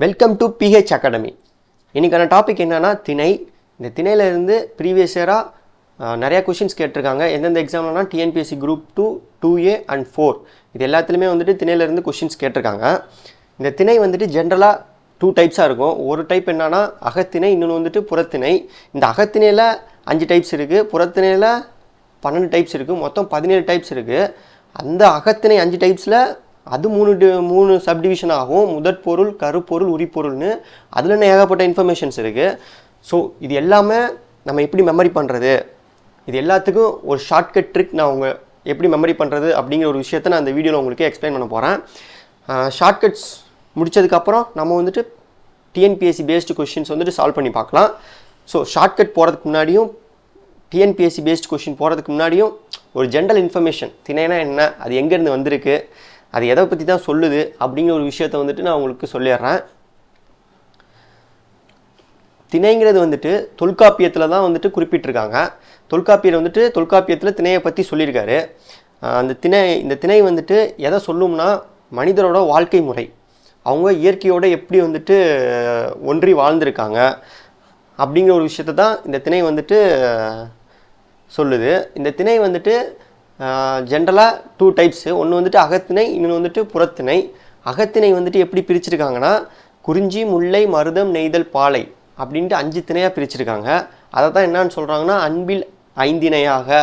Welcome to PH academy. இன்றைக்கான topic என்னென்னா திணை. இந்த திணையிலேருந்து ப்ரீவியஸ் இயராக நிறையா கொஷின்ஸ் கேட்டிருக்காங்க. எந்தெந்த எக்ஸாம்லனா டிஎன்பிஎஸ்சி குரூப் 2, 2A and 4 இது எல்லாத்துலேயுமே வந்துட்டு திணையிலேருந்து கொஷின்ஸ் கேட்டிருக்காங்க. இந்த திணை வந்துட்டு ஜென்ரலாக 2 டைப்ஸாக இருக்கும். ஒரு டைப் என்னென்னா அகத்திணை, இன்னொன்று வந்துட்டு புறத்திணை. இந்த அகத்திணையில் 5 டைப்ஸ் இருக்குது, புறத்திணையில் 12 டைப்ஸ் இருக்குது, மொத்தம் 17 டைப்ஸ் இருக்குது. அந்த அகத்திணை 5 டைப்ஸில் அது மூணு சப்டிவிஷன் ஆகும். முதற்பொருள், கருப்பொருள், உரிப்பொருள்னு அதில் ஏகப்பட்ட இன்ஃபர்மேஷன்ஸ் இருக்குது. ஸோ இது எல்லாமே நம்ம எப்படி மெமரி பண்ணுறது, இது எல்லாத்துக்கும் ஒரு ஷார்ட்கட் ட்ரிக் நான் எப்படி மெமரி பண்ணுறது அப்படிங்கிற ஒரு விஷயத்தை நான் இந்த வீடியோவில் உங்களுக்கு எக்ஸ்பிளைன் பண்ண போகிறேன். ஷார்ட்கட்ஸ் முடித்ததுக்கப்புறம் நம்ம வந்துட்டு டிஎன்பிஎஸ்சி பேஸ்டு கொஷின்ஸ் வந்துட்டு சால்வ் பண்ணி பார்க்கலாம். ஸோ ஷார்ட்கட் போகிறதுக்கு முன்னாடியும் டிஎன்பிஎஸ்சி பேஸ்டு கொஷின் போகிறதுக்கு முன்னாடியும் ஒரு ஜென்ரல் இன்ஃபர்மேஷன், திணைனா என்ன, அது எங்கேருந்து வந்திருக்கு, அது எதை பற்றி தான் சொல்லுது அப்படிங்கிற ஒரு விஷயத்தை வந்துட்டு நான் உங்களுக்கு சொல்லிடுறேன். திணைங்கிறது வந்துட்டு தொல்காப்பியத்தில் தான் வந்துட்டு குறிப்பிட்டிருக்காங்க. தொல்காப்பியர் வந்துட்டு தொல்காப்பியத்தில் திணையை பற்றி சொல்லியிருக்காரு. இந்த திணை வந்துட்டு எதை சொல்லும்னா மனிதரோட வாழ்க்கை முறை, அவங்க இயற்கையோட எப்படி வந்துட்டு ஒன்றி வாழ்ந்திருக்காங்க அப்படிங்கிற ஒரு விஷயத்தை தான் இந்த திணை வந்துட்டு சொல்லுது. இந்த திணை வந்துட்டு ஜென்ரலாக 2 டைப்ஸு. ஒன்று வந்துட்டு அகத்திணை, இன்னொன்று வந்துட்டு புறத்திணை. அகத்திணை வந்துட்டு எப்படி பிரிச்சிருக்காங்கன்னா குறிஞ்சி, முல்லை, மருதம், நெய்தல், பாலை அப்படின்ட்டு 5 திணையாக பிரிச்சிருக்காங்க. அதை தான் என்னன்னு சொல்கிறாங்கன்னா அன்பில் 5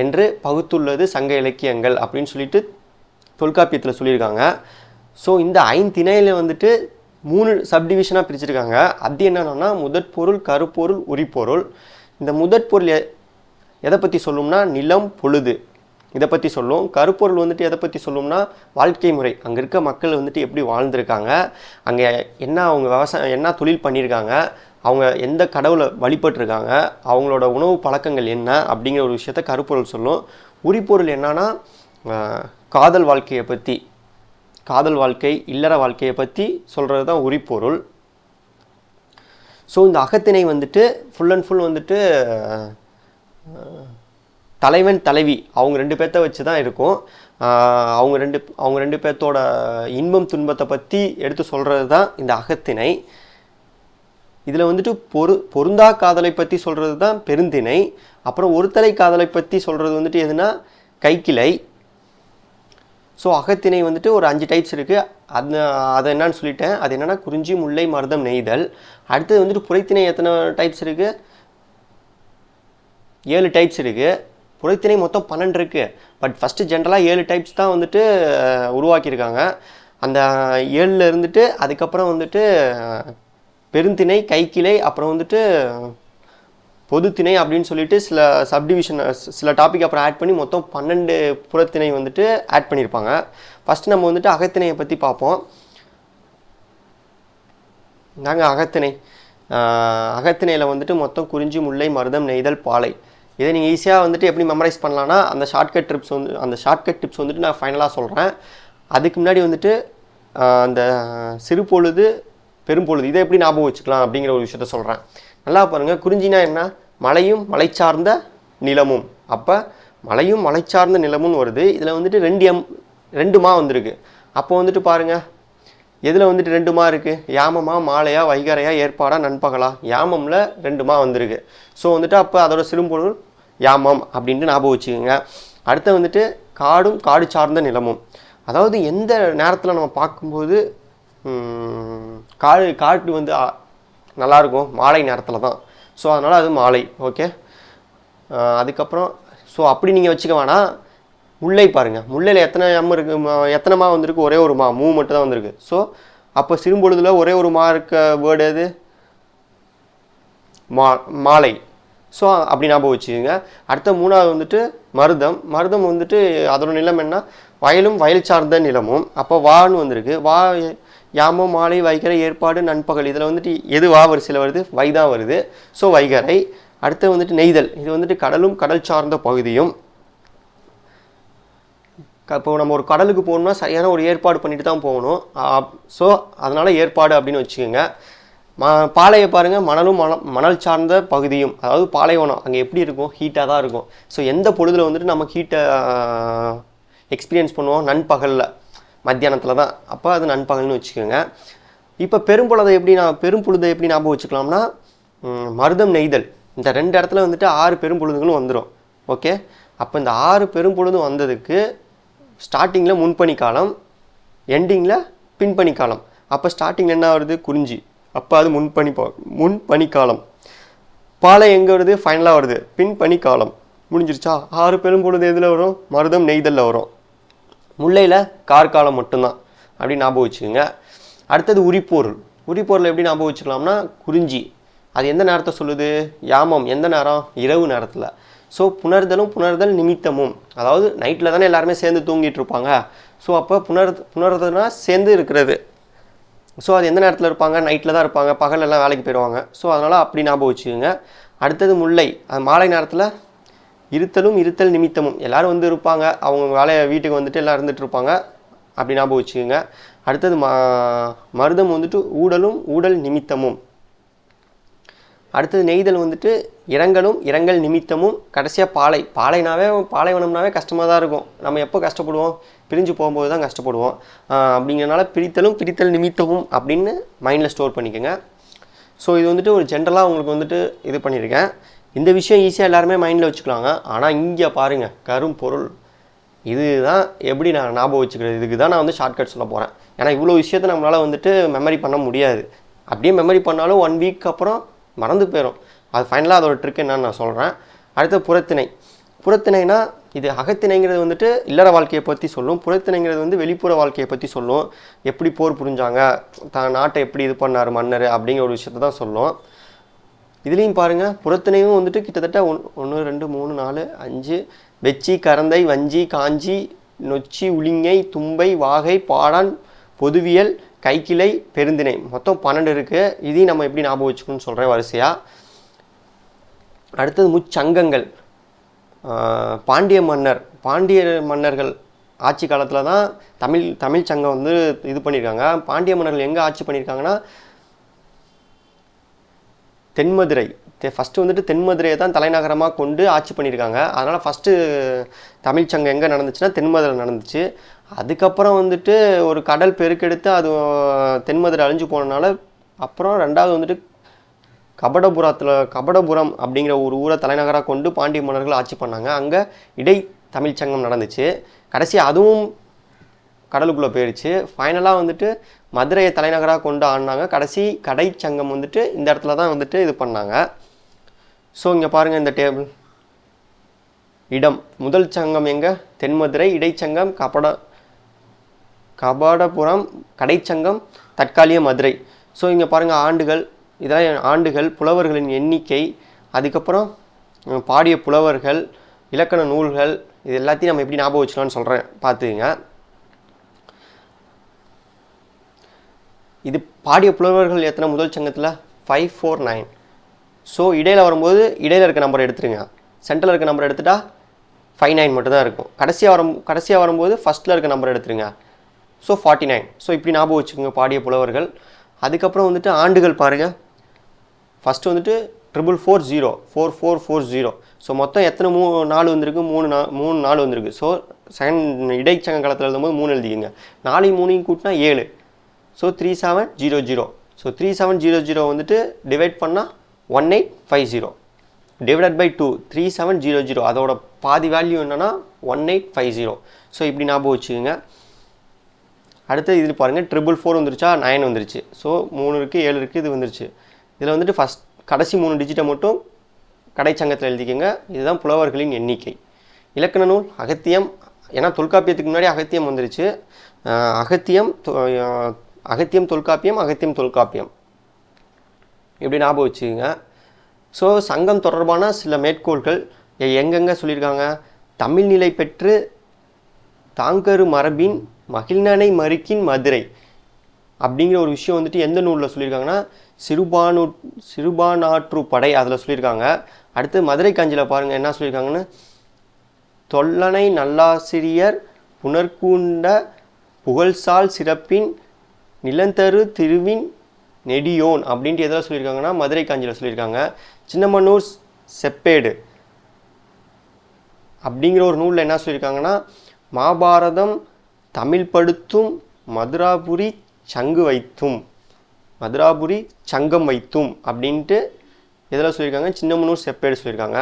என்று பகுத்துள்ளது சங்க இலக்கியங்கள் அப்படின்னு சொல்லிட்டு தொல்காப்பியத்தில் சொல்லியிருக்காங்க. ஸோ இந்த 5 திணையில் வந்துட்டு 3 சப்டிவிஷனாக பிரிச்சிருக்காங்க. அது என்னென்னா முதற்பொருள், கருப்பொருள், உரிப்பொருள். இந்த முதற்பொருள் எதை பற்றி சொல்லும்னா நிலம், பொழுது இதை பற்றி சொல்லும். கருப்பொருள் வந்துட்டு எதை பற்றி சொல்லும்னா வாழ்க்கை முறை, அங்கே இருக்க மக்கள் வந்துட்டு எப்படி வாழ்ந்திருக்காங்க, அங்கே என்ன அவங்க விவசாயம் என்ன தொழில் பண்ணியிருக்காங்க, அவங்க எந்த கடவுளை வழிபட்டிருக்காங்க, அவங்களோட உணவு பழக்கங்கள் என்ன அப்படிங்கிற ஒரு விஷயத்த கருப்பொருள் சொல்லும். உரிப்பொருள் என்னன்னா காதல் வாழ்க்கையை பற்றி, காதல் வாழ்க்கை, இல்லற வாழ்க்கையை பற்றி சொல்கிறது தான் உரிப்பொருள். ஸோ இந்த அகத்திணை வந்துட்டு ஃபுல் அண்ட் ஃபுல் வந்துட்டு தலைவன் தலைவி அவங்க 2 பேர்த்த வச்சு தான் இருக்கும். அவங்க ரெண்டு பேர்த்தோட இன்பம் துன்பத்தை பற்றி எடுத்து சொல்கிறது தான் இந்த அகத்திணை. இதில் வந்துட்டு பொருந்தா காதலை பற்றி சொல்கிறது தான் பெருந்திணை. அப்புறம் ஒருதலை காதலை பற்றி சொல்கிறது வந்துட்டு எதுனா கைக்கிளை. ஸோ அகத்திணை வந்துட்டு ஒரு 5 டைப்ஸ் இருக்குது. அதை என்னன்னு சொல்லிட்டேன். அது என்னென்னா குறிஞ்சி, முல்லை, மருதம், நெய்தல். அடுத்தது வந்துட்டு புறத்திணை எத்தனை டைப்ஸ் இருக்குது? 7 டைப்ஸ் இருக்குது. புறத்திணை மொத்தம் 12 இருக்குது. பட் ஃபஸ்ட்டு ஜென்ரலாக 7 டைப்ஸ் தான் வந்துட்டு உருவாக்கியிருக்காங்க. அந்த 7ல் இருந்துட்டு அதுக்கப்புறம் வந்துட்டு பெருந்திணை, கைக்கிளை, அப்புறம் வந்துட்டு பொதுத்திணை அப்படின்னு சொல்லிட்டு சில சப்டிவிஷன் சில டாபிக் அப்புறம் ஆட் பண்ணி மொத்தம் 12 புறத்திணை வந்துட்டு ஆட் பண்ணியிருப்பாங்க. ஃபஸ்ட்டு நம்ம வந்துட்டு அகத்திணையை பற்றி பார்ப்போம். நாங்கள் அகத்திணையில் வந்துட்டு மொத்தம் குறிஞ்சி, முல்லை, மருதம், நெய்தல், பாலை. இதை நீங்கள் ஈஸியாக வந்துட்டு எப்படி மெமரைஸ் பண்ணலான்னா அந்த ஷார்ட்கட் டிப்ஸ் வந்துட்டு நான் ஃபைனலாக சொல்கிறேன். அதுக்கு முன்னாடி வந்துட்டு அந்த சிறுபொழுது, பெரும்பொழுது இதை எப்படி ஞாபகம் வச்சுக்கலாம் அப்படிங்கிற ஒரு விஷயத்த சொல்கிறேன். நல்லா பாருங்கள். குறிஞ்சினா என்ன? மலையும் மலை சார்ந்த நிலமும். அப்போ மலையும் மலை சார்ந்த நிலமும் வருது. இதில் வந்துட்டு 2 மா வந்திருக்கு. அப்போ வந்துட்டு பாருங்கள் எதில் வந்துட்டு 2 மா இருக்குது? யாமமா, மாலையா, வைகரையா, ஏற்பாடா, நண்பகலா? யாமமில் 2 மா வந்திருக்கு. ஸோ வந்துட்டு அப்போ அதோட சிறுபொருள் யாமம் அப்படின்ட்டு ஞாபகம் வச்சுக்கோங்க. அடுத்து வந்துட்டு காடும் காடு சார்ந்த நிலமும். அதாவது எந்த நேரத்தில் நம்ம பார்க்கும்போது காடு வந்து நல்லாயிருக்கும் மாலை நேரத்தில் தான். ஸோ அதனால் அது மாலை. ஓகே. அதுக்கப்புறம் ஸோ அப்படி நீங்கள் வச்சுக்க வேணாம். முல்லை பாருங்கள். முல்லையில் எத்தனை எத்தனை மா வந்திருக்கு? ஒரே ஒரு மா, மட்டும் தான் வந்திருக்கு. ஸோ அப்போ சிறும்பொழுதில் ஒரே ஒரு மா இருக்க வேர்டு எது? மாலை. ஸோ அப்படி ஞாபகம் வச்சுக்கோங்க. அடுத்த 3வது வந்துட்டு மருதம் வந்துட்டு அதோட நிலம் என்ன? வயலும் வயல் சார்ந்த நிலமும். அப்போ வான்னு வந்திருக்கு. வா யாமம், மாலை, வைகரை, ஏற்பாடு, நண்பகல். இதில் வந்துட்டு எது வா வரிசையில் வருது? வை தான் வருது. ஸோ வைகரை. அடுத்து வந்துட்டு நெய்தல். இது வந்துட்டு கடலும் கடல் சார்ந்த பகுதியும். இப்போ நம்ம ஒரு கடலுக்கு போகணும்னா சரியான ஒரு ஏற்பாடு பண்ணிட்டு தான் போகணும். ஸோ அதனால் ஏற்பாடு அப்படின்னு வச்சுக்கோங்க. பாலையை பாருங்கள். மணல் சார்ந்த பகுதியும். அதாவது பாலைவனம் அங்கே எப்படி இருக்கும்? ஹீட்டாக தான் இருக்கும். ஸோ எந்த பொழுதில் வந்துட்டு நம்ம ஹீட்டை எக்ஸ்பீரியன்ஸ் பண்ணுவோம்? நண்பகலில், மத்தியானத்தில் தான். அப்போ அது நண்பகல்னு வச்சுக்கோங்க. இப்போ பெரும்பொழுதை எப்படி ஞாபகம் வச்சுக்கலாம்னா மருதம் நெய்தல் இந்த 2 இடத்துல வந்துட்டு 6 பெரும்பொழுதுகளும் வந்துடும். ஓகே, அப்போ இந்த 6 பெரும்பொழுதும் வந்ததுக்கு ஸ்டார்டிங்கில் முன்பனி காலம், எண்டிங்கில் பின்பனி காலம். அப்போ ஸ்டார்டிங்கில் என்ன வருது? குறிஞ்சி. அப்போ அது முன்பனி காலம். பாலை எங்கே வருது? ஃபைனலாக வருது பின்பனி காலம். முடிஞ்சிருச்சா? 6 பெரும்பொழுது எதில் வரும்? மருதம் நெய்தலில் வரும். முல்லையில் கார்காலம் மட்டும்தான். அப்படி ஞாபகம் வச்சுக்கோங்க. அடுத்தது உரிப்பொருள் எப்படி ஞாபகம் வச்சுக்கலாம்னா குறிஞ்சி. அது எந்த நேரத்தை சொல்லுது? யாமம். எந்த நேரம்? இரவு நேரத்தில். ஸோ புணர்தல் நிமித்தமும், அதாவது நைட்டில் தானே எல்லாருமே சேர்ந்து தூங்கிட்டு இருப்பாங்க. ஸோ அப்போ புணர்தல்னா சேர்ந்து இருக்கிறது. ஸோ அது எந்த நேரத்தில் இருப்பாங்க? நைட்டில் தான் இருப்பாங்க. பகலெல்லாம் வேலைக்கு போயிடுவாங்க. ஸோ அதனால் அப்படி ஞாபகம் வச்சுக்கோங்க. அடுத்தது முல்லை. அது மாலை நேரத்தில் இருத்தல் நிமித்தமும், எல்லோரும் வந்து இருப்பாங்க, அவங்க வேலையை வீட்டுக்கு வந்துட்டு எல்லாம் இருந்துகிட்டு இருப்பாங்க. அப்படி ஞாபகம் வச்சுக்கோங்க. அடுத்தது மருதம் வந்துட்டு ஊடல் நிமித்தமும். அடுத்தது நெய்தல் வந்துட்டு இரங்கல் நிமித்தமும். கடைசியாக பாலைவனம்னாவே கஷ்டமாக தான் இருக்கும். நம்ம எப்போ கஷ்டப்படுவோம்? பிரிஞ்சு போகும்போது தான் கஷ்டப்படுவோம். அப்படிங்கிறனால பிரித்தல் நிமித்தமும் அப்படின்னு மைண்டில் ஸ்டோர் பண்ணிக்கோங்க. ஸோ இது வந்துட்டு ஒரு ஜென்ரலாக உங்களுக்கு வந்துட்டு இது பண்ணியிருக்கேன். இந்த விஷயம் ஈஸியாக எல்லாருமே மைண்டில் வச்சுக்கலாங்க. ஆனால் இங்கே பாருங்கள், கரும்பொருள். இதுதான் எப்படி நான் ஞாபகம் வச்சுக்கிறது. இதுக்கு தான் நான் வந்து ஷார்ட்கட் சொல்ல போகிறேன். ஏன்னா இவ்வளோ விஷயத்தை நம்மளால் வந்துட்டு மெமரி பண்ண முடியாது. அப்படியே மெமரி பண்ணாலும் 1 வீக் அப்புறம் மறந்து போயிடும். அது ஃபைனலாக அதோட ட்ரிக் என்னன்னு நான் சொல்கிறேன். அடுத்து புறத்திணைனா இது அகத்திணைங்கிறது வந்துட்டு இல்லற வாழ்க்கையை பற்றி சொல்லும். புறத்திணைங்கிறது வந்து வெளிப்புற வாழ்க்கையை பற்றி சொல்லும். எப்படி போர் புரிஞ்சாங்க, நாட்டை எப்படி இது பண்ணார் மன்னர் அப்படிங்கிற ஒரு விஷயத்தை தான் சொல்லும். இதுலேயும் பாருங்கள், புறத்திணையும் வந்துட்டு கிட்டத்தட்ட 1 2 3 4 5 வெச்சி, கரந்தை, வஞ்சி, காஞ்சி, நொச்சி, உளிங்கை, தும்பை, வாகை, பாடான், பொதுவியல், கைக்கிளை, பெருந்திணை, மொத்தம் 12 இருக்குது. இதையும் நம்ம எப்படி ஞாபகம் வச்சுக்கணும்னு சொல்கிறேன் வரிசையாக. அடுத்தது முச்சங்கங்கள். பாண்டிய மன்னர்கள் ஆட்சி காலத்தில் தான் தமிழ் சங்கம் வந்து இது பண்ணியிருக்காங்க. பாண்டிய மன்னர்கள் எங்கே ஆட்சி பண்ணியிருக்காங்கன்னா தென்மதுரை. ஃபஸ்ட்டு வந்துட்டு தென்மதுரையை தான் தலைநகரமாக கொண்டு ஆட்சி பண்ணியிருக்காங்க. அதனால் ஃபஸ்ட்டு தமிழ்ச்சங்கம் எங்கே நடந்துச்சுன்னா தென்மதுரை நடந்துச்சு. அதுக்கப்புறம் வந்துட்டு ஒரு கடல் பெருக்கெடுத்து அது தென்மதுரை அழிஞ்சு போனதுனால அப்புறம் 2வது வந்துட்டு கபடபுரம் அப்படிங்கிற ஒரு ஊரை தலைநகராக கொண்டு பாண்டிய மன்னர்கள் ஆட்சி பண்ணாங்க. அங்கே தமிழ்ச்சங்கம் நடந்துச்சு. கடைசி அதுவும் கடலுக்குள்ளே போயிடுச்சு. ஃபைனலாக வந்துட்டு மதுரையை தலைநகராக கொண்டு ஆடினாங்க. கடைசி கடைச்சங்கம் வந்துட்டு இந்த இடத்துல தான் வந்துட்டு இது பண்ணாங்க. ஸோ இங்கே பாருங்கள், இந்த டேபிள் இடம். முதல் சங்கம் எங்கே? தென்மதுரை. இடைச்சங்கம் கபடபுரம். கடைச்சங்கம் தற்காலிக மதுரை. ஸோ இங்கே பாருங்கள் இதெல்லாம் ஆண்டுகள், புலவர்களின் எண்ணிக்கை, அதுக்கப்புறம் பாடிய புலவர்கள், இலக்கண நூல்கள், இது எல்லாத்தையும் நம்ம எப்படி ஞாபகம் வச்சுக்கலாம்னு சொல்கிறேன், பார்த்துக்குங்க. இது பாடிய புலவர்கள் எத்தனை முதல் சங்கத்தில்? 549. ஸோ இடையில் வரும்போது இடையில் இருக்க நம்பரை எடுத்துருங்க. சென்டரில் இருக்க நம்பர் எடுத்துட்டா 59 மட்டும் தான் இருக்கும். கடைசியாக வரும்போது ஃபஸ்ட்டில் இருக்க நம்பர் எடுத்துருங்க. ஸோ 49. ஸோ இப்படி ஞாபகம் வச்சுக்கோங்க பாடிய புலவர்கள். அதுக்கப்புறம் வந்துட்டு ஆண்டுகள் பாருங்கள். ஃபஸ்ட்டு வந்துட்டு 4440. ஸோ மொத்தம் எத்தனை நாள் வந்திருக்கு? 3 நாள் வந்திருக்கு. ஸோ இடைச்சங்க காலத்தில் எழுதும்போது 3 எழுதிக்கோங்க. 4 3 கூட்டினா 7. ஸோ 3700. ஸோ 3700 வந்துட்டு டிவைட் பண்ணால் 1850 டிவைடட் பை 2 3700. அதோட பாதி வேல்யூ என்னென்னா 1850. ஸோ இப்படி ஞாபகம் வச்சுக்கோங்க. அடுத்து இது பாருங்கள், 444 வந்துருச்சா? 9 வந்துருச்சு. ஸோ 3 இருக்குது, 7 இருக்குது, இது வந்துருச்சு. இதில் வந்துட்டு கடைசி 3 டிஜிட்டை மட்டும் கடைச்சங்கத்தில் எழுதிக்கோங்க. இதுதான் புலவர்களின் எண்ணிக்கை. இலக்கண நூல் அகத்தியம். ஏன்னா தொல்காப்பியத்துக்கு முன்னாடி அகத்தியம் வந்துருச்சு. அகத்தியம் தொல்காப்பியம் இப்படி ஞாபகம் வச்சுக்கோங்க. ஸோ சங்கம் தொடர்பான சில மேற்கோள்கள் எங்கெங்கே சொல்லியிருக்காங்க? தமிழ் நிலை பெற்று தாங்கரு மரபின் மகிழ்நனை மறுக்கின் மதுரை அப்படிங்கிற ஒரு விஷயம் வந்துட்டு எந்த நூலில் சொல்லியிருக்காங்கன்னா சிறுபானாற்று படை, அதில் சொல்லியிருக்காங்க. அடுத்து மதுரை காஞ்சியில் பாருங்கள் என்ன சொல்லியிருக்காங்கன்னு, தொல்லனை நல்லாசிரியர் புனர்கூண்ட புகழ்சால் சிறப்பின் நிலந்தரு திருவின் நெடியோன் அப்படின்ட்டு எதில் சொல்லியிருக்காங்கன்னா மதுரை காஞ்சியில் சொல்லியிருக்காங்க. சின்னமனூர் செப்பேடு அப்படிங்கிற ஒரு நூலில் என்ன சொல்லியிருக்காங்கன்னா மாபாரதம் தமிழ் படுத்தும் மதுராபுரி சங்கு வைத்தும் மதுராபுரி சங்கம் வைத்தும் அப்படின்ட்டு எதில் சொல்லியிருக்காங்க, சின்னமனூர் செப்பேடு சொல்லியிருக்காங்க.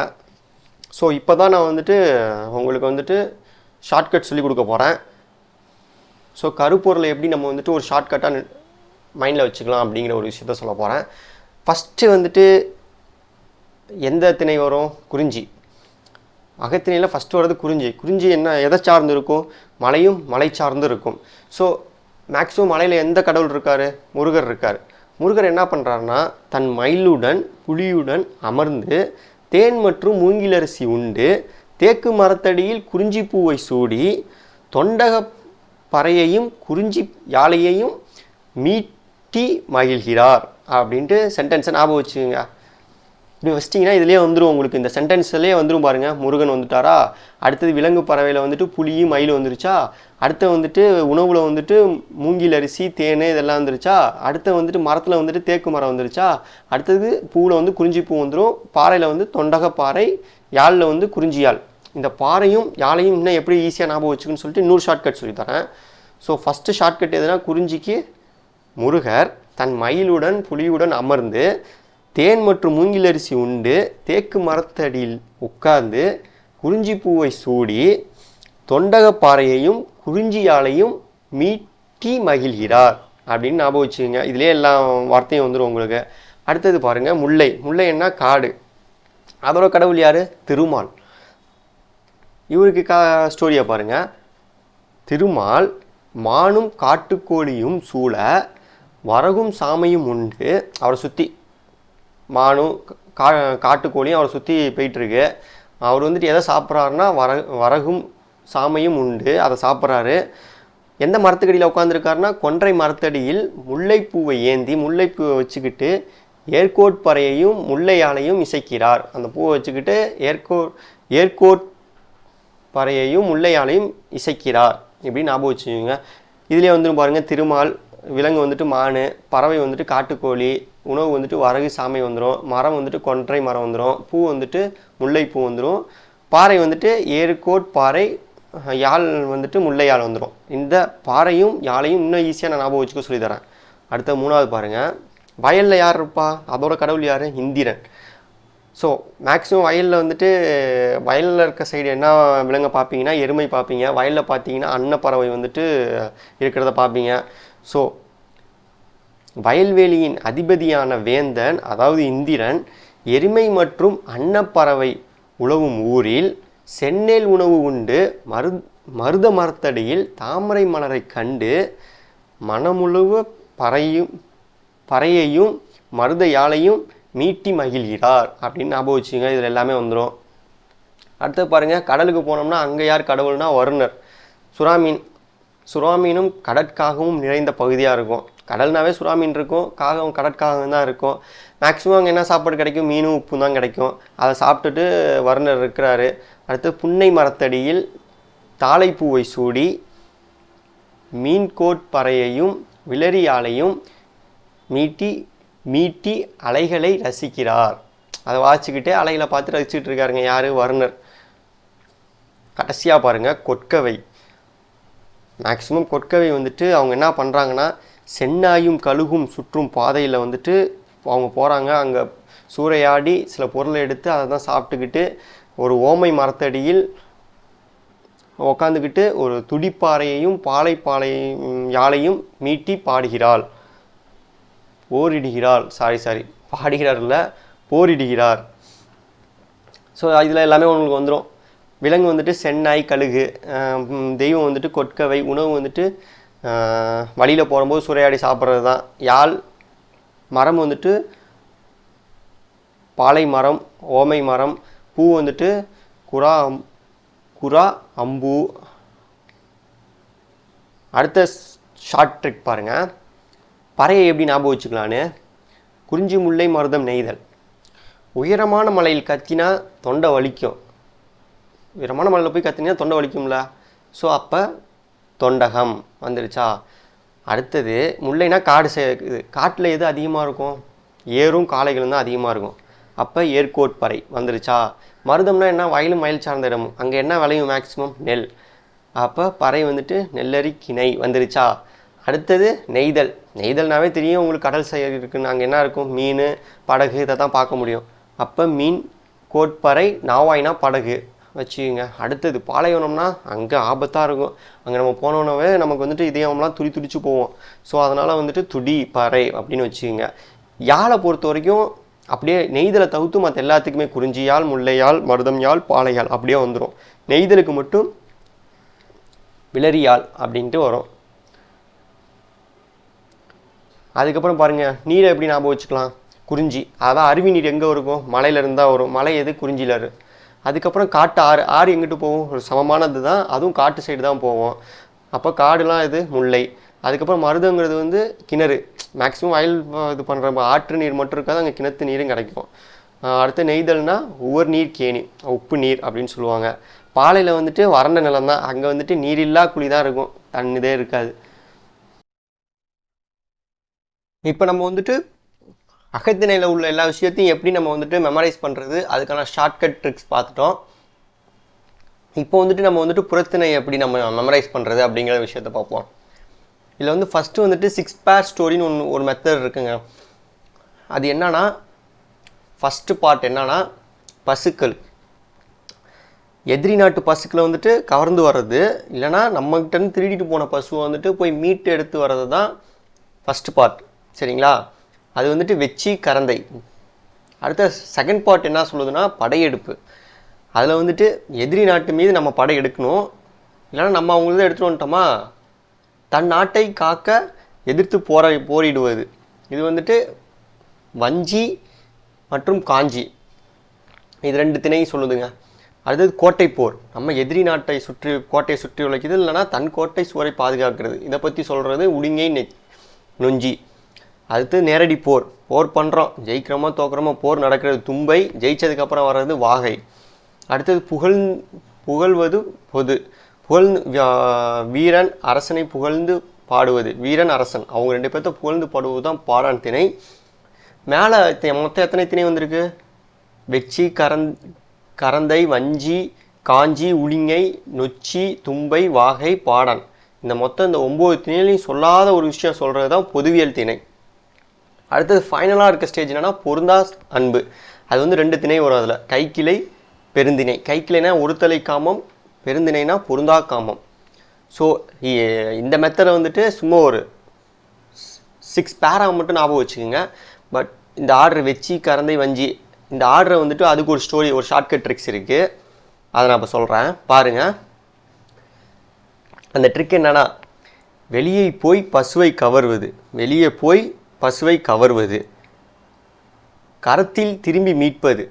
ஸோ இப்போ தான் நான் வந்துட்டு உங்களுக்கு வந்துட்டு ஷார்ட்கட் சொல்லி கொடுக்க போகிறேன். ஸோ கருப்பொருளை எப்படி நம்ம வந்துட்டு ஒரு ஷார்ட்கட்டாக மைண்டில் வச்சுக்கலாம் அப்படிங்கிற ஒரு விஷயத்த சொல்ல போகிறேன். ஃபஸ்ட்டு வந்துட்டு எந்த திணை வரும்? குறிஞ்சி. அகத்திணையில் ஃபஸ்ட்டு வர்றது குறிஞ்சி. குறிஞ்சி என்ன எதை சார்ந்து இருக்கும்? மலையும் மலை சார்ந்து இருக்கும். ஸோ மேக்ஸிமம் மலையில் எந்த கடவுள் இருக்கார்? முருகர் இருக்கார். முருகர் என்ன பண்ணுறாருன்னா தன் மயிலுடன் புலியுடன் அமர்ந்து தேன் மற்றும் மூங்கிலரிசி உண்டு தேக்கு மரத்தடியில் குறிஞ்சி பூவை சூடி தொண்டக பறையையும் குறிஞ்சி யாழையையும் மீட்டி மகிழ்கிறார் அப்படின்ட்டு சென்டென்ஸை ஞாபகம் வச்சுக்கோங்க. இப்படி வச்சிட்டிங்கன்னா இதுலேயே வந்துடும் உங்களுக்கு, இந்த சென்டென்ஸ்லேயே வந்துடும் பாருங்கள். முருகன் வந்துட்டாரா, அடுத்தது விலங்கு பறவையில் வந்துட்டு புலியும் மயில் வந்துருச்சா, அடுத்து வந்துட்டு உணவில் வந்துட்டு மூங்கில் அரிசி தேன் இதெல்லாம் வந்துருச்சா, அடுத்து வந்துட்டு மரத்தில் வந்துட்டு தேக்கு மரம் வந்துருச்சா, அடுத்தது பூவில் வந்து குறிஞ்சி பூ வந்துடும், பாறையில் வந்து தொண்டக பாறை, யாழில் வந்து குறிஞ்சி யாழ். இந்த பாறையும் யாழையும் இன்னும் எப்படி ஈஸியாக ஞாபகம் வச்சுக்குன்னு சொல்லிட்டு இன்னொரு ஷார்ட்கட் சொல்லித்தரேன். ஸோ ஃபஸ்ட்டு ஷார்ட்கட் எதுனா, குறிஞ்சிக்கு முருகர் தன் மயிலுடன் புலியுடன் அமர்ந்து தேன் மற்றும் மூங்கிலரிசி உண்டு தேக்கு மரத்தடியில் உட்கார்ந்து குறிஞ்சி பூவை சூடி தொண்டக பாறையையும் குறிஞ்சி யாழையும் மீட்டி மகிழ்கிறார் அப்படின்னு ஞாபகம் வச்சுக்கோங்க. இதுலேயே எல்லா வார்த்தையும் வந்துடும் உங்களுக்கு. அடுத்தது பாருங்கள், முல்லை. முல்லை என்ன? காடு. அதோட கடவுள் யார்? திருமால். இவருக்கு ஸ்டோரியை பாருங்கள். திருமால் மானும் காட்டுக்கோழியும் சூழ வரகும் சாமையும் உண்டு. அவரை சுற்றி மானும் காட்டுக்கோழியும் அவரை சுற்றி போயிட்டுருக்கு. அவர் வந்துட்டு எதை சாப்பிட்றாருன்னா வரகும் சாமையும் உண்டு, அதை சாப்பிட்றாரு. எந்த மரத்துக்கடியில் உட்காந்துருக்காருன்னா கொன்றை மரத்தடியில் முல்லைப்பூவை ஏந்தி முல்லைப்பூவை வச்சுக்கிட்டு ஏர்கோட்பறையையும் முல்லையாலையும் இசைக்கிறார். அந்த பூவை வச்சுக்கிட்டு ஏர்கோட் பறையையும் முல்லையாலையும் இசைக்கிறார் இப்படி ஞாபகம் வச்சுக்கோங்க. இதுலேயே வந்துட்டு பாருங்கள், திருமால், விலங்கு வந்துட்டு மானு, பறவை வந்துட்டு காட்டுக்கோழி, உணவு வந்துட்டு வரகு சாமை வந்துடும், மரம் வந்துட்டு கொன்றை மரம் வந்துடும், பூ வந்துட்டு முல்லைப்பூ வந்துடும், பாறை வந்துட்டு ஏர்கோட் பாறை, யாழ் வந்துட்டு முல்லை யாழ் வந்துடும். இந்த பாறையும் யாழையும் இன்னும் ஈஸியாக நான் ஞாபகம் வச்சுக்க சொல்லித்தரேன். அடுத்த மூணாவது பாருங்கள், வயலில் யார் இருப்பா? அதோட கடவுள் யார்? இந்திரன். ஸோ மேக்ஸிமம் வயலில் வந்துட்டு வயலில் இருக்க சைடு என்ன விலங்கை பார்ப்பீங்கன்னா எருமை பார்ப்பீங்க, வயலில் பார்த்தீங்கன்னா அன்னப்பறவை வந்துட்டு இருக்கிறத பார்ப்பீங்க. ஸோ வயல்வெளியின் அதிபதியான வேந்தன் அதாவது இந்திரன் எருமை மற்றும் அன்னப்பறவை உழவும் ஊரில் செந்நெல் உணவு உண்டு மருத மரத்தடியில் தாமரை மலரை கண்டு மனமுழுவ பறையையும் மருத யாழையும் மீட்டி மகிழ்கிறார் அப்படின்னு ஞாபகம் வச்சுங்க. இதில் எல்லாமே வந்துடும். அடுத்து பாருங்கள், கடலுக்கு போனோம்னா அங்கே யார் கடவுள்னா வருணர். சுறாமீனும் கடற்காகவும் நிறைந்த பகுதியாக இருக்கும். கடல்னாவே சுறாமீன் இருக்கும், காகம் கடற்காகம் தான் இருக்கும். மேக்ஸிமம் அங்கே என்ன சாப்பாடு கிடைக்கும்? மீனும் உப்பும் தான் கிடைக்கும். அதை சாப்பிட்டுட்டு வருணர் இருக்கிறாரு. அடுத்து புன்னை மரத்தடியில் தாளைப்பூவை சூடி மீன்கோட் பறையையும் விளரியாலையும் மீட்டி அலைகளை ரசிக்கிறார். அதை வாசிச்சுக்கிட்டே அலைகளை பார்த்து ரசிச்சுட்டு இருக்காருங்க. யார்? வருணர். கடைசியாக பாருங்கள், கொட்கவை. மேக்ஸிமம் கொட்கவை வந்துட்டு அவங்க என்ன பண்ணுறாங்கன்னா சென்னாயும் கழுகும் சுற்றும் பாதையில் வந்துட்டு அவங்க போகிறாங்க. அங்கே சூறையாடி சில பொருளை எடுத்து அதை தான் சாப்பிட்டுக்கிட்டு ஒரு ஓமை மரத்தடியில் உக்காந்துக்கிட்டு ஒரு துடிப்பாறையையும் பாலையும் யாழையும் மீட்டி பாடுகிறாள். பாடுகிறார் இல்லை, போரிடுகிறார். ஸோ இதில் எல்லாமே உங்களுக்கு வந்துடும். விலங்கு வந்துட்டு சென்னாய் கழுகு, தெய்வம் வந்துட்டு கொட்கவை, உணவு வந்துட்டு வழியில் போகும்போது சூறையாடி சாப்பிட்றது தான். யாழ், மரம் வந்துட்டு பாலை மரம், ஓமை மரம், பூ வந்துட்டு குரா அம்பு. அடுத்த ஷார்ட் ட்ரிக் பாருங்கள், பறையை எப்படி ஞாபகம் வச்சுக்கலான்னு. குறிஞ்சி முல்லை மருதம் நெய்தல். உயரமான மலையில் கத்தினா தொண்டை வலிக்கும். உயரமான மலையில் போய் கத்தினா தொண்டை வலிக்கும்ல. ஸோ அப்போ தொண்டகம் வந்துடுச்சா. அடுத்தது முல்லைனா காடு இது. காட்டில் எது அதிகமாக இருக்கும்? ஏரும் காளைகளும் தான் அதிகமாக இருக்கும். அப்போ ஏர்கோட்பறை வந்துடுச்சா. மருதம்னா என்ன? வயலும் வயல் சார்ந்த இடமும். அங்கே என்ன விளையும்? மேக்ஸிமம் நெல். அப்போ பறை வந்துட்டு நெல்லரி கிணை வந்துடுச்சா. அடுத்தது நெய்தல். நெய்தல்னாவே தெரியும் உங்களுக்கு, கடல் செயல் இருக்குன்னு. அங்கே என்ன இருக்கும்? மீன், படகு, இதை தான் பார்க்க முடியும். அப்போ மீன், கோட்பறை, நாவாய்னா படகு வச்சுக்கோங்க. அடுத்தது பாலைவனம்னா அங்கே ஆபத்தாக இருக்கும். அங்கே நம்ம போனோன்னவே நமக்கு வந்துட்டு இதயம்லாம் துடிச்சு போவோம். ஸோ அதனால் வந்துட்டு துடி பறை அப்படின்னு வச்சுக்கோங்க. யாழை பொறுத்த வரைக்கும் அப்படியே நெய்தலை தவிர்த்து மற்ற எல்லாத்துக்குமே குறிஞ்சியாழ், முல்லையாழ், மருதம் யாழ், பாலையாழ் அப்படியே வந்துடும். நெய்தலுக்கு மட்டும் விளரியாழ் அப்படின்ட்டு வரும். அதுக்கப்புறம் பாருங்கள், நீரை எப்படி ஞாபகம் வச்சுக்கலாம்? குறிஞ்சி. அதான் அருவி நீர் எங்கே இருக்கும்? மலையிலேருந்து தான் வரும். மலை எது? குறிஞ்சியில் இரு. அதுக்கப்புறம் காட்டு ஆறு. ஆறு எங்கிட்டு போகும்? ஒரு சமமானது தான், அதுவும் காட்டு சைடு தான் போவோம். அப்போ காடுலாம் இது முல்லை. அதுக்கப்புறம் மருதங்கிறது வந்து கிணறு. மேக்ஸிமம் வயல் இது பண்ணுற ஆற்று நீர் மட்டும் இருக்காது, அங்கே கிணத்து நீரும் கிடைக்கும். அடுத்து நெய்தல்னா உவர் நீர் கேணி, உப்பு நீர் அப்படின்னு சொல்லுவாங்க. பாலையில் வந்துட்டு வறண்ட நிலம் தான், அங்கே வந்துட்டு நீரில்லா குழி தான் இருக்கும், தண்ணிதே இருக்காது. இப்போ நம்ம வந்துட்டு அகத்திணையில் உள்ள எல்லா விஷயத்தையும் எப்படி நம்ம வந்துட்டு மெமரைஸ் பண்ணுறது, அதுக்கான ஷார்ட்கட் ட்ரிக்ஸ் பார்த்துட்டோம். இப்போ வந்துட்டு நம்ம வந்துட்டு புறத்திணை எப்படி நம்ம மெமரைஸ் பண்ணுறது அப்படிங்கிற விஷயத்த பார்ப்போம். இதில் வந்து ஃபஸ்ட்டு வந்துட்டு 6 பேர் ஸ்டோரின்னு ஒரு மெத்தட் இருக்குங்க. அது என்னன்னா, ஃபஸ்ட்டு பார்ட் என்னன்னா, பசுக்கள். எதிரி நாட்டு பசுக்களை வந்துட்டு கவர்ந்து வர்றது, இல்லைனா நம்மகிட்டேருந்து திருடிட்டு போன பசுவை வந்துட்டு போய் மீட்டு எடுத்து வர்றது தான் ஃபஸ்ட்டு பார்ட். சரிங்களா? அது வந்துட்டு வெச்சி கரந்தை. அடுத்த செகண்ட் பார்ட் என்ன சொல்லுதுன்னா, படையெடுப்பு. அதில் வந்துட்டு எதிரி நாட்டு மீது நம்ம படை எடுக்கணும், இல்லைனா நம்ம அவங்களதான் எடுத்துகிட்டு வந்துட்டோமா, தன் நாட்டை காக்க எதிர்த்து போரிடுவது. இது வந்துட்டு வஞ்சி மற்றும் காஞ்சி, இது 2 திணையும் சொல்லுதுங்க. அடுத்தது கோட்டை போர். நம்ம எதிரி நாட்டை சுற்றி கோட்டையை சுற்றி உழைக்குது, இல்லைனா தன் கோட்டை சுவரை பாதுகாக்கிறது. இதை பற்றி சொல்கிறது உடுங்கை நொஞ்சி. அடுத்து நேரடி போர். போர் பண்ணுறோம், ஜெயிக்கிறோமோ தோக்குறோமோ, போர் நடக்கிறது தும்பை. ஜெயிச்சதுக்கப்புறம் வர்றது வாகை. அடுத்தது புகழ்வது பொது. வீரன் அரசனை புகழ்ந்து பாடுவது. வீரன் அரசன் அவங்க 2 பேர்த்த புகழ்ந்து பாடுவது தான் பாடான் திணை. மேலே மொத்தம் எத்தனை திணை வந்திருக்கு? வெச்சி, கரந்தை, வஞ்சி, காஞ்சி, உளிங்கை, நொச்சி, தும்பை, வாகை, பாடான். இந்த மொத்தம் இந்த 9 திணையிலையும் சொல்லாத ஒரு விஷயம் சொல்கிறது தான் பொதுவியல் திணை. அடுத்தது ஃபைனலாக இருக்க ஸ்டேஜ் என்னன்னா, பொருந்தா அன்பு. அது வந்து 2 திணை வரும். அதில் கைக்கிளை, பெருந்திணை. கைக்கிளைனா ஒருத்தலை காமம், பெருந்திணைனா பொருந்தா காமம். ஸோ இந்த மெத்தடை வந்துட்டு சும்மா ஒரு 6 பேரா மட்டும் ஞாபகம் வச்சுக்கோங்க. பட் இந்த ஆர்டர் வெச்சி, கரந்தை, வஞ்சி, இந்த ஆர்டரை வந்துட்டு அதுக்கு ஒரு ஸ்டோரி, ஒரு ஷார்ட்கட் ட்ரிக்ஸ் இருக்குது. அதை நான் இப்போ சொல்கிறேன் பாருங்கள். அந்த ட்ரிக் என்னன்னா, வெளியே போய் பசுவை கவர்வது. வெளியே போய் பசுவை கவர்வது. கரத்தில் திரும்பி மீட்பது.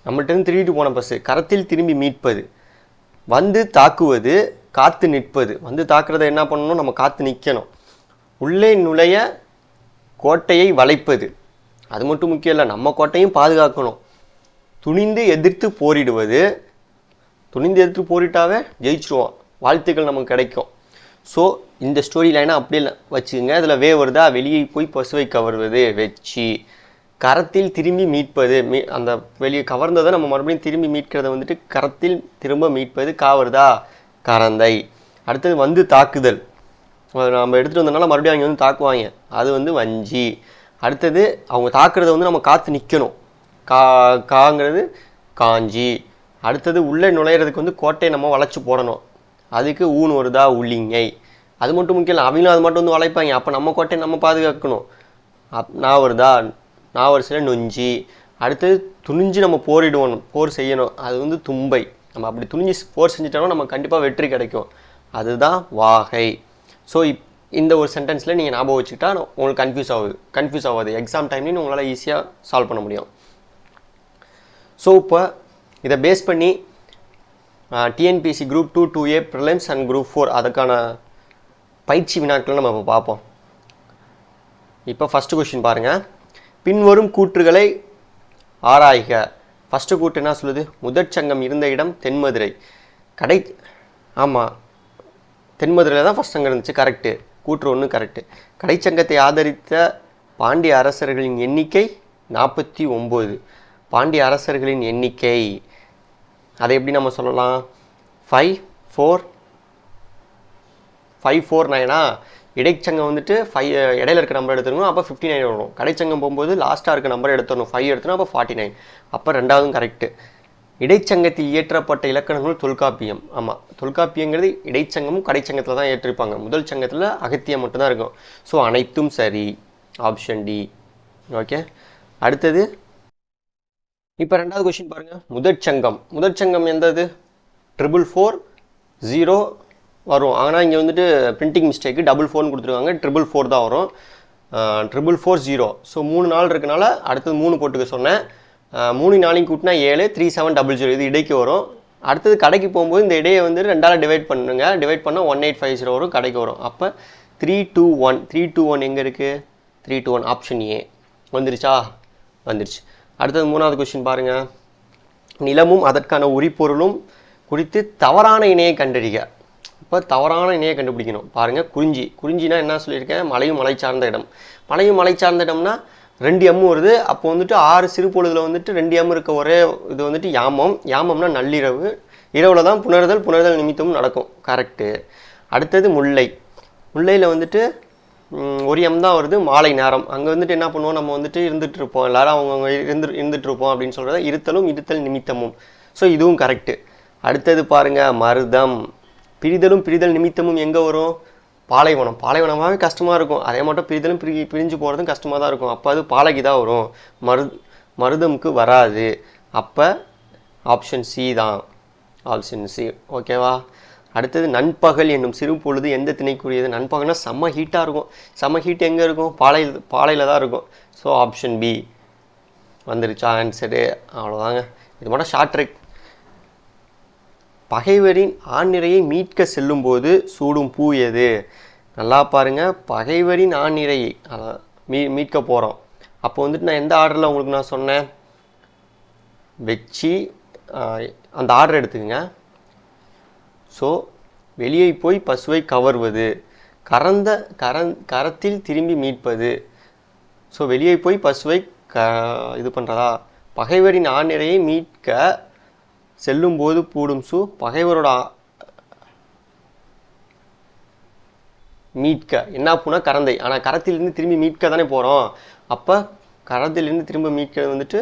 நம்மள்கிட்ட திரும்பிட்டு போன பசு கரத்தில் திரும்பி மீட்பது. வந்து தாக்குவது, காத்து நிற்பது. வந்து தாக்குறத என்ன பண்ணணும்? நம்ம காத்து நிற்கணும். உள்ளே நுழைய கோட்டையை வளைப்பது. அது மட்டும் முக்கியம் இல்லை, நம்ம கோட்டையும் பாதுகாக்கணும். துணிந்து எதிர்த்து போரிடுவது. துணிந்து எதிர்த்து போரிட்டாவே ஜெயிச்சிருவோம், வாழ்த்துக்கள் நமக்கு கிடைக்கும். ஸோ இந்த ஸ்டோரி லைனை அப்படியே வச்சுக்கோங்க. இதில் வருதா? வெளியே போய் பசுவை கவர்வது வெச்சி, கரத்தில் திரும்பி மீட்பது. அந்த வெளியே கவர்ந்ததை நம்ம மறுபடியும் திரும்பி மீட்கிறத வந்துட்டு கரத்தில் திரும்ப மீட்பது. காவருதா? கரந்தை. அடுத்தது வந்து தாக்குதல். நம்ம எடுத்துகிட்டு வந்தனால மறுபடியும் அவங்க வந்து தாக்குவாங்க, அது வந்து வஞ்சி. அடுத்தது அவங்க தாக்குறத வந்து நம்ம காத்து நிற்கணும், காங்கிறது காஞ்சி. அடுத்தது உள்ளே நுழையிறதுக்கு வந்து கோட்டையை நம்ம வளைச்சி போடணும், அதுக்கு ஊன் வருதா? உளிங்கை. அது மட்டும் முக்கியம் இல்லை, அவங்களும் அது மட்டும் வந்து வளைப்பாங்க, அப்போ நம்ம கோட்டையை நம்ம பாதுகாக்கணும். நான் வருதா? நான் வரிசையில் நொஞ்சி. அடுத்தது துணிஞ்சு நம்ம போரிடுவோம், போர் செய்யணும், அது வந்து தும்பை. நம்ம அப்படி துணிஞ்சு போர் செஞ்சிட்டோம்னா நம்ம கண்டிப்பாக வெற்றி கிடைக்கும், அதுதான் வாகை. ஸோ இந்த ஒரு சென்டென்ஸில் நீங்கள் ஞாபகம் வச்சுக்கிட்டா உங்களுக்கு கன்ஃபியூஸ் ஆகாது. எக்ஸாம் டைம்லேயும் உங்களால் ஈஸியாக சால்வ் பண்ண முடியும். ஸோ இப்போ இதை பேஸ் பண்ணி TNPSC group 2, 2A prelims and group 4 அதுக்கான பயிற்சி வினாக்களை நம்ம இப்போ பார்ப்போம். இப்போ ஃபஸ்ட்டு கொஸ்டின் பாருங்கள். பின்வரும் கூற்றுகளை ஆராய்க. ஃபஸ்ட்டு கூற்று என்ன சொல்லுது? முதற்சங்கம் இருந்த இடம் தென்மதுரை. ஆமாம், தென்மதுரையில் தான் ஃபஸ்ட் சங்கம் இருந்துச்சு, கரெக்டு. கூற்று 1 கரெக்டு. கடைச்சங்கத்தை ஆதரித்த பாண்டிய அரசர்களின் எண்ணிக்கை 49. பாண்டிய அரசர்களின் எண்ணிக்கை அதை எப்படி நம்ம சொல்லலாம்? 5, 4, 549 இடைச்சங்கம் வந்துட்டு 5 இடையில இருக்க நம்பர் எடுத்துக்கணும், அப்போ 59 வரும். கடைச்சங்கம் போகும்போது லாஸ்ட்டாக இருக்க நம்பர் எடுத்துடணும், 5 எடுத்துணும், அப்போ 49. அப்போ ரெண்டாவதும் கரெக்டு. இடைச்சங்கத்தில் இயற்றப்பட்ட இலக்கணங்கள் தொல்காப்பியம். ஆமாம், தொல்காப்பியங்கிறது இடைச்சங்கமும் கடைச்சங்கத்தில் தான் ஏற்றிருப்பாங்க. முதல் சங்கத்தில் அகத்தியம் மட்டும்தான் இருக்கும். ஸோ அனைத்தும் சரி, ஆப்ஷன் டி. ஓகே, அடுத்தது இப்போ ரெண்டாவது கொஸ்டின் பாருங்கள். முதற்சங்கம் எந்தது? 444 வரும். ஆனால் இங்கே வந்துட்டு பிரிண்டிங் மிஸ்டேக்கு 44 கொடுத்துருக்காங்க, 444 தான் வரும். 440. ஸோ 3 நாள் இருக்கனால அடுத்தது 3 போட்டுக்க சொன்னேன். 3 நாளையும் கூட்டினா 7, 3700. இது இடைக்கு வரும். அடுத்தது கடைக்கு போகும்போது இந்த இடையை வந்து 2ஆல் டிவைட் பண்ணுங்க. டிவைட் பண்ணால் 1850 வரும், கடைக்கு வரும். அப்போ 321 எங்கே இருக்குது? 321 ஆப்ஷன் ஏ வந்துருச்சா? வந்துருச்சு. அடுத்தது மூணாவது கொஸ்டின் பாருங்கள். நிலமும் அதற்கான உரிப்பொருளும் குறித்து தவறான இணையை கண்டறிக. இப்போ தவறான இணையை கண்டுபிடிக்கணும். பாருங்கள், குறிஞ்சினா என்ன சொல்லியிருக்கேன்? மலையும் மலை சார்ந்த இடம். மலையும் மலை சார்ந்த இடம்னா 2 எம் வருது. அப்போ வந்துட்டு 6 சிறு பொழுதில் வந்துட்டு 2 எம் இருக்க ஒரே இது வந்துட்டு யாமம்னா நள்ளிரவு. இரவில் தான் புணர்தல் நிமித்தமும் நடக்கும். கரெக்டு. அடுத்தது முல்லையில் வந்துட்டு 1 எம் தான் வருது, மாலை நேரம். அங்கே வந்துட்டு என்ன பண்ணுவோம், நம்ம வந்துட்டு இருந்துட்டு இருப்போம், எல்லாரும் அவங்கவுங்க இருந்துட்டு இருப்போம் அப்படின்னு சொல்கிறத இருத்தல் நிமித்தமும். ஸோ இதுவும் கரெக்டு. அடுத்தது பாருங்கள், மருதம். பிரிதல் நிமித்தமும் எங்கே வரும்? பாலைவனமாகவே கஷ்டமாக இருக்கும். அதே மட்டும் பிரிஞ்சு போகிறதும் கஷ்டமாக தான் இருக்கும். அப்போ அது பாலைக்கு தான் வரும், மருதமுக்கு வராது. அப்போ ஆப்ஷன் சி தான், ஆப்ஷன் சி. ஓகேவா? அடுத்தது நண்பகல் என்னும் சிறு பொழுது எந்த திணைக்குரியது? நண்பகல்னா செம்ம ஹீட்டாக இருக்கும். செம்ம ஹீட் எங்கே இருக்கும்? பாலையில் தான் இருக்கும். ஸோ ஆப்ஷன் பி வந்துருச்சா ஆன்சரு? அவ்வளோதாங்க. இது மட்டும் ஷார்ட் ட்ரிக். பகைவரின் ஆண்நிறையை மீட்க செல்லும்போது சூடும் பூ எது? நல்லா பாருங்கள். பகைவரின் ஆண்நிறையை மீட்க போகிறோம். அப்போ வந்துட்டு நான் எந்த ஆர்டரில் உங்களுக்கு நான் சொன்னேன்? வெச்சி அந்த ஆர்டர் எடுத்துக்கங்க. ஸோ வெளியே போய் பசுவை கவர்வது, கரத்தில் திரும்பி மீட்பது. ஸோ வெளியே போய் பசுவை இது பண்ணுறதா? பகைவரின் ஆண்நிறையை மீட்க செல்லும்போது பூடும் சூ, பகைவரோட மீட்க என்ன பூனா கரந்தை. ஆனால் கரத்திலிருந்து திரும்பி மீட்க தானே போகிறோம். அப்போ கரத்திலிருந்து திரும்ப மீட்கிறது வந்துட்டு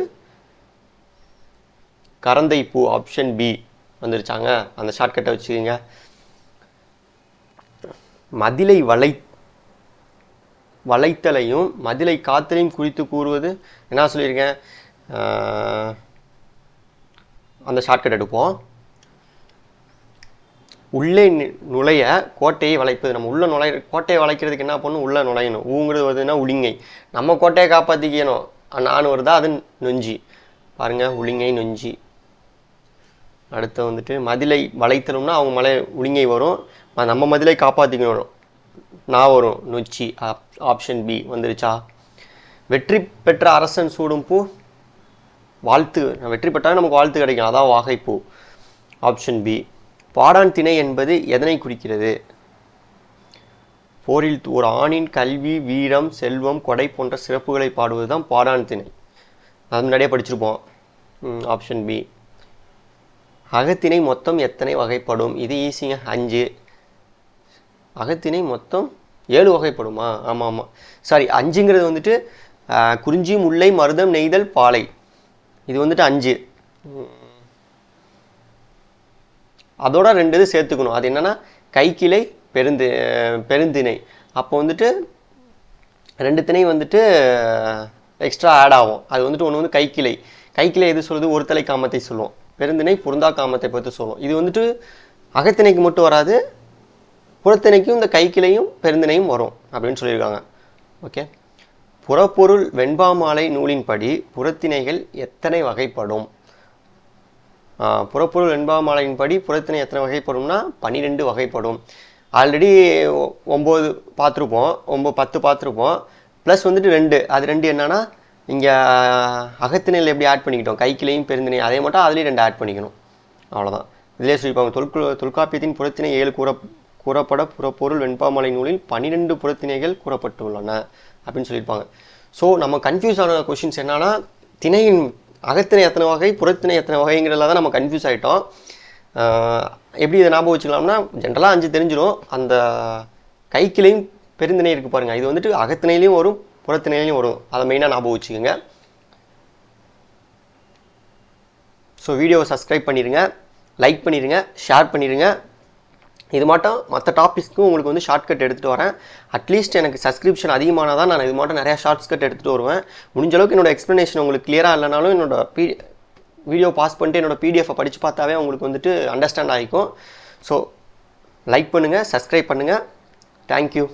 கரந்தை பூ. ஆப்ஷன் பி வந்துருச்சாங்க. அந்த ஷார்ட்கட்டை வச்சுக்கோங்க. மதிலை வளைத்தலையும் மதிலை காத்தலையும் குறித்து கூறுவது என்ன சொல்லியிருக்கேன்? அந்த ஷார்ட்கட் எடுப்போம். உள்ளே நுழைய கோட்டையை வளைப்பது. நம்ம கோட்டையை வளைக்கிறதுக்கு என்ன பண்ணணும்? உள்ளே நுழையணும். ஊங்கிறது வருதுன்னா உளிங்கை. நம்ம கோட்டையை காப்பாற்றிக்கணும். நான் வருதா? அது நொஞ்சி. பாருங்கள், உளிங்கை நொஞ்சி. அடுத்து வந்துட்டு மதிலை வளைத்தலும்னா அவங்க உளிங்கை வரும். நம்ம மதிலை காப்பாற்றிக்கணும், நான் வரும் நொச்சி. ஆப்ஷன் பி வந்துருச்சா? வெற்றி பெற்ற அரசன் சூடும் பூ வாழ்த்து. வெற்றி பெற்றால் நமக்கு வாழ்த்து கிடைக்கும், அதான் வாகைப்பூ. Option B. பாடான் திணை என்பது எதனை குறிக்கிறது? போரில் ஒரு ஆணின் கல்வி, வீரம், செல்வம், கொடை போன்ற சிறப்புகளை பாடுவது தான் பாடான் திணை. அது முன்னாடியே படிச்சிருப்போம். Option B. அகத்திணை மொத்தம் எத்தனை வகைப்படும்? இது ஈஸிங்க, 5. அகத்திணை மொத்தம் 7 வகைப்படுமா? ஆமாம். சாரி, 5ங்கிறது வந்துட்டு குறிஞ்சி, முல்லை, மருதம், நெய்தல், பாலை. இது வந்துட்டு 5. அதோட 2 இது சேர்த்துக்கணும். அது என்னன்னா கைக்கிளை, பெருந்திணை. அப்போ வந்துட்டு 2 திணை வந்துட்டு எக்ஸ்ட்ரா ஆட் ஆகும். அது வந்துட்டு ஒன்று வந்து கைக்கிளை எது சொல்லுது? ஒரு தலை காமத்தை சொல்லுவோம். பெருந்திணை பொருந்தா காமத்தை பற்றி சொல்லுவோம். இது வந்துட்டு அகத்திணைக்கு மட்டும் வராது, புறத்திணைக்கும் இந்த கைக்கிளையும் பெருந்திணையும் வரும் அப்படின்னு சொல்லியிருக்காங்க. ஓகே. புறப்பொருள் வெண்பாமாலை நூலின்படி புறத்திணைகள் எத்தனை வகைப்படும்? புறப்பொருள் வெண்பாமாலையின்படி புறத்திணை எத்தனை வகைப்படும்னா 12 வகைப்படும். ஆல்ரெடி 9 பார்த்துருப்போம், 10 பார்த்துருப்போம். ப்ளஸ் வந்துட்டு 2. அது 2 என்னன்னா இங்கே அகத்திணையில் எப்படி ஆட் பண்ணிக்கிட்டோம்? கைக்கிளையும் பெருந்திணை, அதே மட்டும் அதுலேயும் 2 ஆட் பண்ணிக்கணும். அவ்வளோதான். இதிலே சொல்லிப்பாங்க. தொல்காப்பியத்தின் புறத்திணை 7 கூறப்பட புறப்பொருள் வெண்பாமாலை நூலில் 12 புறத்திணைகள் கூறப்பட்டுள்ளன அப்படின்னு சொல்லியிருப்பாங்க. ஸோ நம்ம கன்ஃபியூஸ் ஆன கொஷின்ஸ் என்னன்னா, திணையின் அகத்திணை எத்தனை வகை, புறத்திணை எத்தனை வகைங்கிறதுல தான் நம்ம கன்ஃபியூஸ் ஆகிட்டோம். எப்படி இதை ஞாபகம் வச்சுக்கலாம்னா ஜென்ரலாக 5 தெரிஞ்சிடும். அந்த கைக்கிளையும் பெருந்திணை இருக்குது பாருங்கள், இது வந்துட்டு அகத்திணையிலையும் வரும் புறத்திணையிலையும் வரும். அதை மெயினாக ஞாபகம் வச்சுக்கோங்க. ஸோ வீடியோவை சப்ஸ்கிரைப் பண்ணிடுங்க, லைக் பண்ணிடுங்க, ஷேர் பண்ணிடுங்க. இது மட்டும் மற்ற டாபிக்ஸ்க்கும் உங்களுக்கு வந்து ஷார்ட்கட் எடுத்துகிட்டு வரேன். அட்லீஸ்ட் எனக்கு சப்ஸ்கிரிப்ஷன் அதிகமானால் தான் நான் இது மட்டும் நிறையா ஷார்ட்கட் எடுத்துகிட்டு வருவேன். முடிஞ்ச அளவுக்கு என்னோடய எக்ஸ்ப்ளனேஷன் உங்களுக்கு கிளியராக இல்லைனாலும் என்னோட வீடியோ பாஸ் பண்ணிட்டு என்னோடய பிடிஎஃபை படித்து பார்த்தாவே உங்களுக்கு வந்துட்டு அண்டர்ஸ்டாண்ட் ஆகிக்கும். ஸோ லைக் பண்ணுங்கள், சப்ஸ்கிரைப் பண்ணுங்கள். தேங்க்யூ.